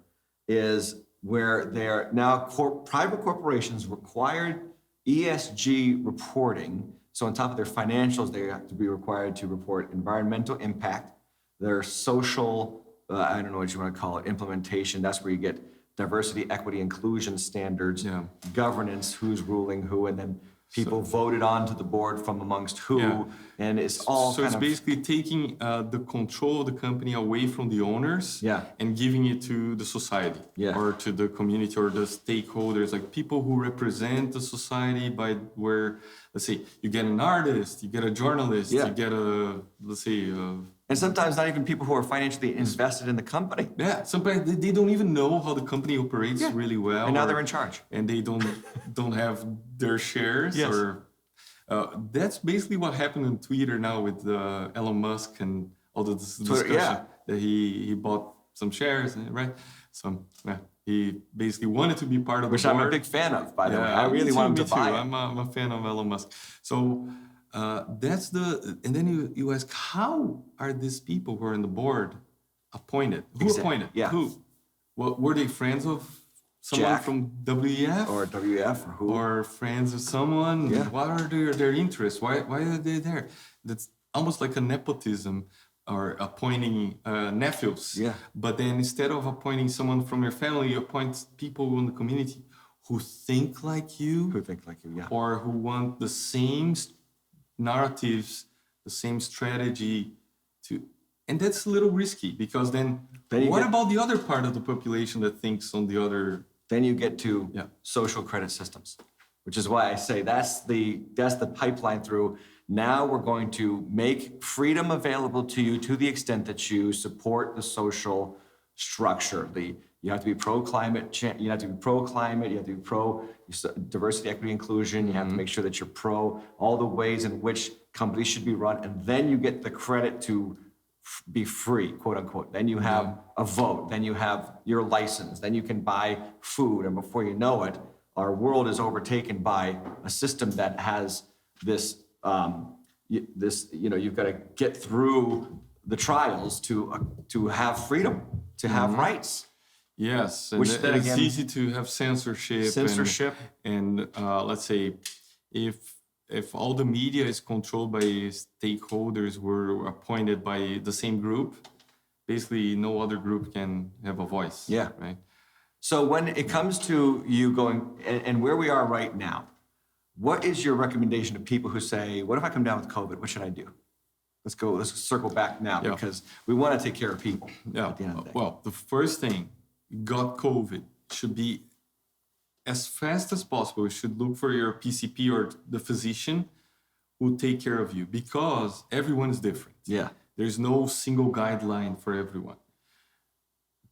is where they're now private corporations required ESG reporting. So on top of their financials, they have to be required to report environmental impact, their social, I don't know what you want to call it, implementation. That's where you get diversity, equity, inclusion standards, governance, who's ruling who, and then people voted on to the board from amongst who, and it's all so it's basically taking the control of the company away from the owners and giving it to the society or to the community or the stakeholders, like people who represent the society, by where, let's say, you get an artist, you get a journalist, you get a, let's say... and sometimes not even people who are financially invested in the company. Sometimes they don't even know how the company operates really well. And now they're in charge. And they don't have their shares. Or that's basically what happened on Twitter now with Elon Musk and all the discussion that he bought some shares, right? So he basically wanted to be part of the board. Which I'm a big fan of, by the way. I really want him to buy it. I'm a fan of Elon Musk. So that's and then you ask, how are these people who are on the board appointed? Who appointed? Who? Well, were they friends of someone from WEF? Or WEF, or who? Or friends of someone? What are their interests? Why are they there? That's almost like a nepotism, or appointing nephews. But then instead of appointing someone from your family, you appoint people in the community who think like you. Or who want the same narratives, the same strategy And that's a little risky because then what about the other part of the population that thinks on the other? Then you get to social credit systems, which is why I say that's the pipeline through. Now we're going to make freedom available to you to the extent that you support the social structure. You have to be pro-climate, you have to be pro-climate, you have to be pro-diversity, equity, inclusion, you have to make sure that you're pro all the ways in which companies should be run, and then you get the credit to be free, quote unquote. Then you have a vote, then you have your license, then you can buy food, and before you know it, our world is overtaken by a system that has this, you've got to get through the trials to have freedom, to have rights. Yes, and Which then it's again, easy to have censorship. And let's say if all the media is controlled by stakeholders who were appointed by the same group, basically no other group can have a voice. Yeah. Right. So when it comes to you going, and where we are right now, what is your recommendation to people who say, what if I come down with COVID? What should I do? Let's circle back now because we want to take care of people at the end of the day. Well, the first thing, got COVID, should be as fast as possible. You should look for your PCP or the physician who will take care of you because everyone is different. Yeah. There's no single guideline for everyone.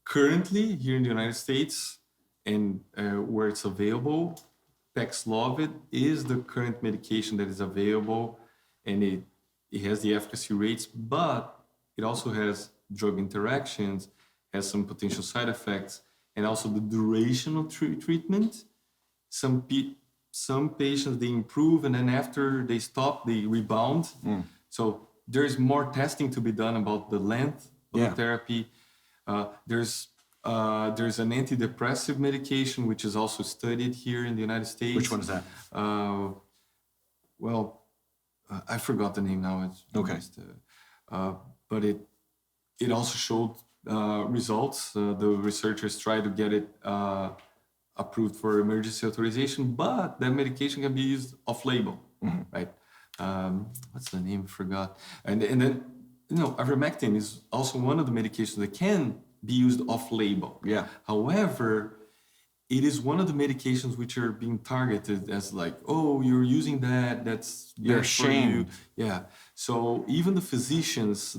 Currently, here in the United States and where it's available, Paxlovid is the current medication that is available, and it has the efficacy rates, but it also has drug interactions, has some potential side effects, and also the duration of treatment. Some patients, they improve, and then after they stop, they rebound. So there's more testing to be done about the length of the therapy. There's an antidepressive medication, which is also studied here in the United States. Which one is that? I forgot the name now. It's okay. But it also showed results. The researchers tried to get it approved for emergency authorization, but that medication can be used off-label, right? What's the name? Forgot. And then, ivermectin is also one of the medications that can be used off-label. Yeah. However, it is one of the medications which are being targeted as like, oh, you're using that's you're ashamed. Yeah. So even the physicians,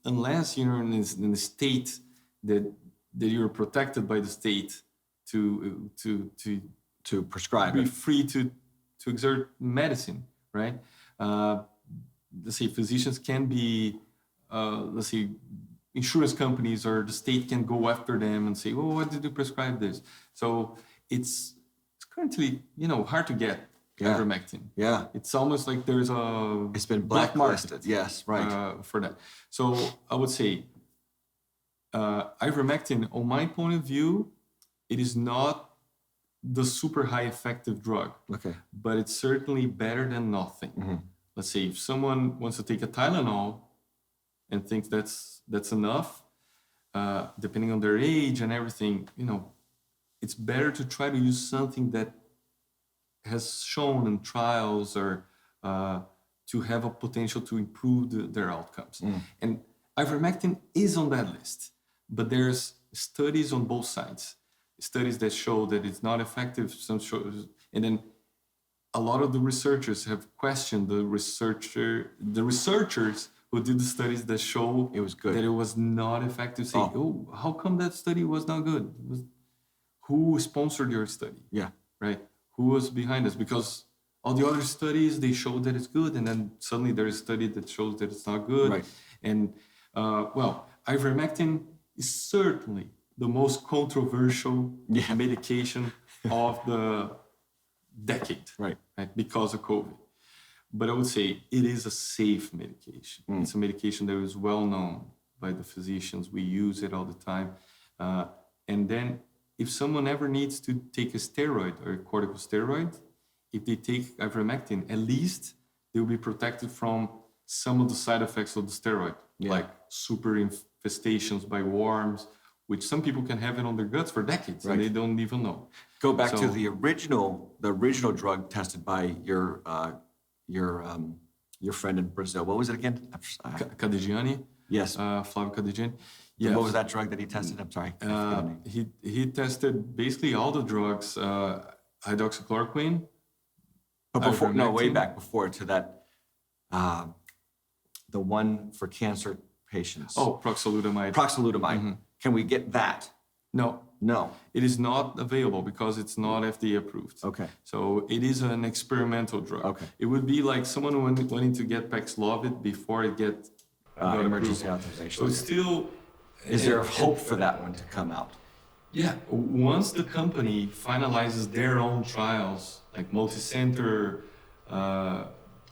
unless you're in a state that you're protected by the state to prescribe be free to exert medicine, right? Let's say physicians can be, insurance companies or the state can go after them and say, oh, why did you prescribe this? So it's currently, hard to get ivermectin. Yeah. It's almost like there's it's been blacklisted. Yes, right. For that. So I would say ivermectin, on my point of view, it is not the super high effective drug. Okay. But it's certainly better than nothing. Let's say if someone wants to take a Tylenol and thinks that's enough, depending on their age and everything, it's better to try to use something that has shown in trials or to have a potential to improve their outcomes. And ivermectin is on that list, but there's studies on both sides. Studies that show that it's not effective, some shows, and then a lot of the researchers have questioned the researchers who did the studies that show it was good, that it was not effective. Say, how come that study was not good? Who sponsored your study? Yeah, right. Who was behind this? Because all the other studies, they showed that it's good, and then suddenly there is a study that shows that it's not good. Right. And ivermectin is certainly the most controversial medication of the decade, right? Because of COVID. But I would say it is a safe medication. It's a medication that is well known by the physicians. We use it all the time. And then if someone ever needs to take a steroid or a corticosteroid, if they take ivermectin, at least they'll be protected from some of the side effects of the steroid, like super infestations by worms, which some people can have it on their guts for decades and they don't even know. Go back to the original drug tested by your friend in Brazil. What was it again? Cadegiani. Yes. Flavocadigene. What was that drug that he tested? I'm sorry. I forget the name. He tested basically all the drugs, hydroxychloroquine. But before, no, way ivermectin. back before to that, the one for cancer patients. Oh, proxalutamide. Proxalutamide. Can we get that? No, No. it is not available because it's not FDA approved. Okay. So it is an experimental drug. Okay. It would be like someone wanting to get Paxlovid before it got Emergency approved. authorization. So it's still. Is there a hope for that one to come out? Yeah, once the company finalizes their own trials, like multi-center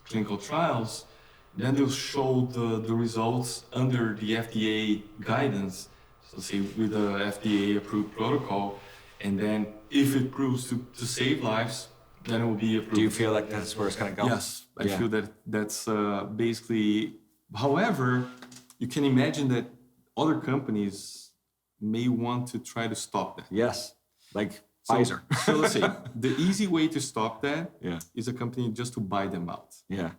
clinical trials, then they'll show the results under the FDA guidance, so say with the FDA approved protocol, and then if it proves to save lives, then it will be approved. Do you feel like that's where it's going to go? Yes, I Yeah. feel that's basically. However, you can imagine that other companies may want to try to stop that. Yes. Like Pfizer. So let's say the easy way to stop that Yeah. is a company just to buy them out. Yeah.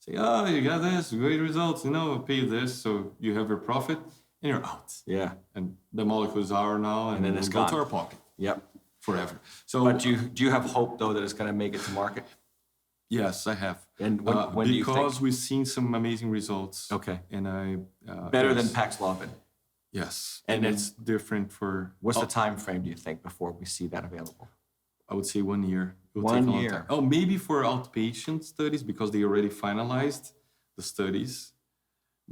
Say, oh, you got this, great results, I'll pay you this, so you have your profit, and you're out. Yeah. And the molecules are now, and then then it's go to gone. our pocket Yep. forever. So But do you have hope though that it's going to make it to market? yes, I have. And when do you think? Because we've seen some amazing results. Okay. And I Better than yes. Paxlovid. Yes, And and then- it's different for. What's the time frame do you think before we see that available? I would say 1 year. It will 1 take a long year. time. Oh, maybe for outpatient studies because they already finalized the studies.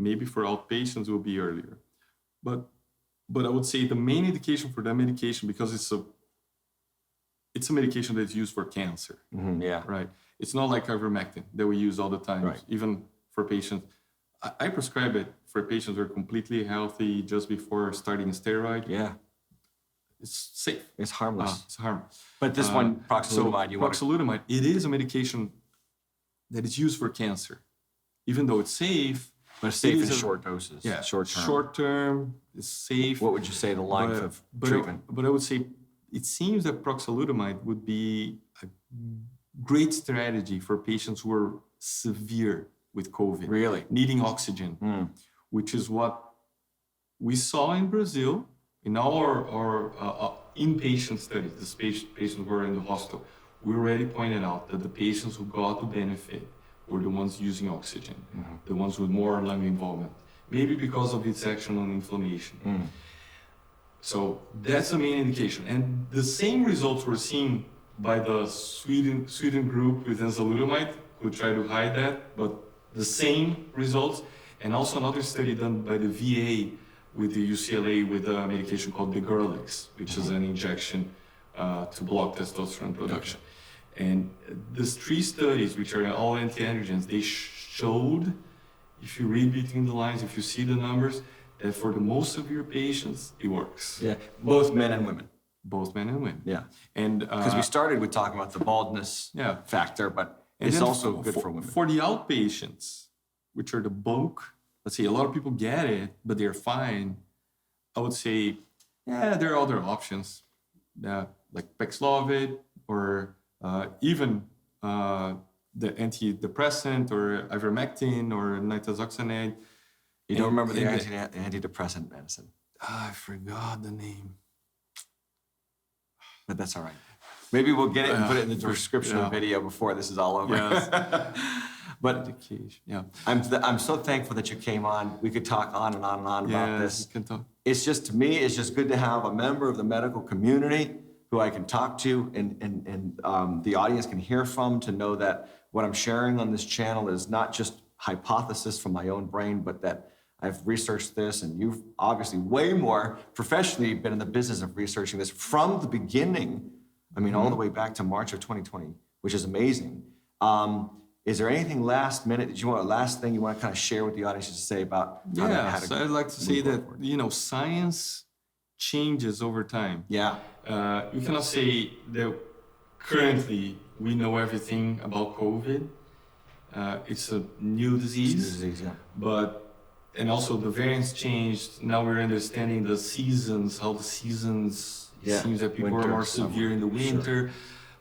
Maybe for outpatients will be earlier. But I would say the main indication for that medication, because it's a medication that's used for cancer, Yeah. right? It's not like ivermectin that we use all the time, Right. even for patients. I prescribe it for patients who are completely healthy just before starting a steroid. Yeah. It's safe. It's harmless. It's harmless. But this one, proxalutamide, you want to... Proxalutamide, it is a medication that is used for cancer. Even though it's safe, But it's safe it in is a- short doses. yeah, Short term. Short term, it's safe. What would you say the length of treatment? But I would say it seems that proxalutamide would be a great strategy for patients who are severe with COVID. Really? Needing oxygen, which is what we saw in Brazil in all our inpatient studies. The patients who were in the hospital. We already pointed out that the patients who got the benefit were the ones using oxygen, the ones with more lung involvement, maybe because of its action on inflammation. So that's the main indication. And the same results were seen by the Sweden group with enzalutamide, who tried to hide that, but the same results. And also another study done by the VA with the UCLA with a medication called Degerlix, which is an injection to block testosterone production. And these 3 studies, which are all anti-androgens, they showed, if you read between the lines, if you see the numbers, that for the most severe patients, it works. Yeah. Both men and women. Both men and women. Yeah. And Because we started with talking about the baldness Yeah. factor, but and it's then also good for women. For the outpatients, which are the bulk, let's say a lot of people get it, but they're fine. I would say, yeah, there are other options, like Paxlovid or even the antidepressant or ivermectin or nitazoxanide. You don't remember the and antidepressant medicine, I forgot the name. but that's all right. Maybe we'll get it and put it in the Yeah. description of the video before this is all over. Yes. But Medication. Yeah. I'm so thankful that you came on. We could talk on and on and on about Yeah, this. you can talk. It's just, to me, it's just good to have a member of the medical community who I can talk to and the audience can hear from, to know that what I'm sharing on this channel is not just hypothesis from my own brain, but that I've researched this, and you've obviously way more professionally been in the business of researching this from the beginning. I mean, all the way back to March of 2020, which is amazing. Is there anything last thing you want to kind of share with the audience to say about how Yeah, to so I'd like to say that, forward? Science changes over time. Yeah. You cannot say that currently we know everything about COVID. It's a new disease, and also the variants changed. Now we're understanding the seasons, how the seasons, it seems that people are more severe in the winter.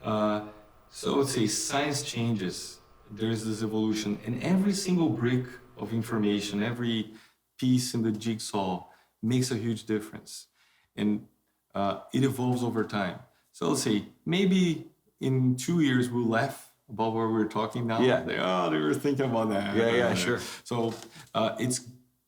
So I would say science changes. There's this evolution, and every single brick of information, every piece in the jigsaw makes a huge difference. And it evolves over time. So let's say maybe in 2 years we'll laugh about what we're talking now. Yeah. Like, oh, they were thinking about that. Yeah, sure. So it's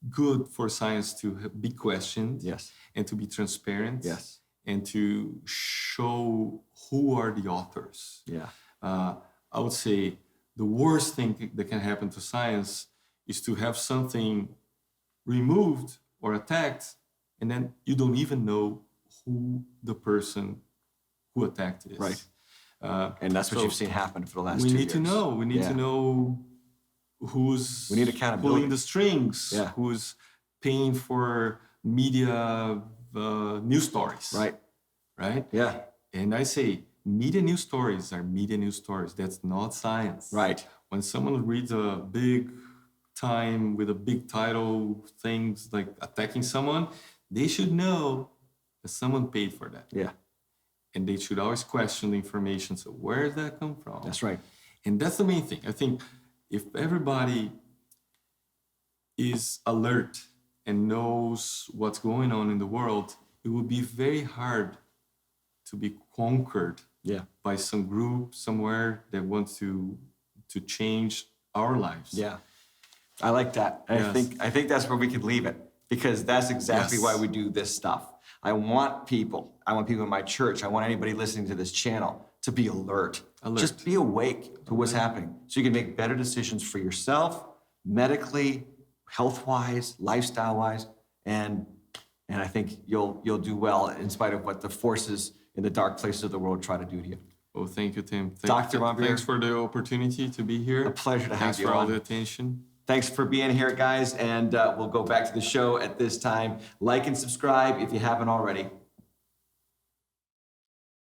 good for science to be questioned. Yes. And to be transparent. Yes. And to show who are the authors. Yeah. I would say the worst thing that can happen to science is to have something removed or attacked, and then you don't even know who the person who attacked is. Right. And that's what you've seen happen for the last 2 We years. need to know. We need to know who's We need accountability. pulling the strings, Yeah. who's paying for media news stories. Right. Right? Yeah. And I say, media news stories are media news stories. That's not science. Right. When someone reads a big time with a big title, things like attacking someone, they should know that someone paid for that. Yeah. And they should always question the information. So where does that come from? That's right. And that's the main thing. I think if everybody is alert and knows what's going on in the world, it will be very hard to be conquered by some group somewhere that wants to change our lives. Yeah. I like that. Yes. I think that's where we could leave it, because that's exactly Yes. why we do this stuff. I want people in my church, I want anybody listening to this channel to be alert. Just be awake to what's happening so you can make better decisions for yourself, medically, health-wise, lifestyle-wise, and I think you'll do well in spite of what the forces in the dark places of the world try to do to you. Oh, thank you, Tim. Dr. Rombier. Thanks for the opportunity to be here. A pleasure to have Thanks you for all on. the attention. Thanks for being here, guys, and we'll go back to the show at this time. Like and subscribe if you haven't already.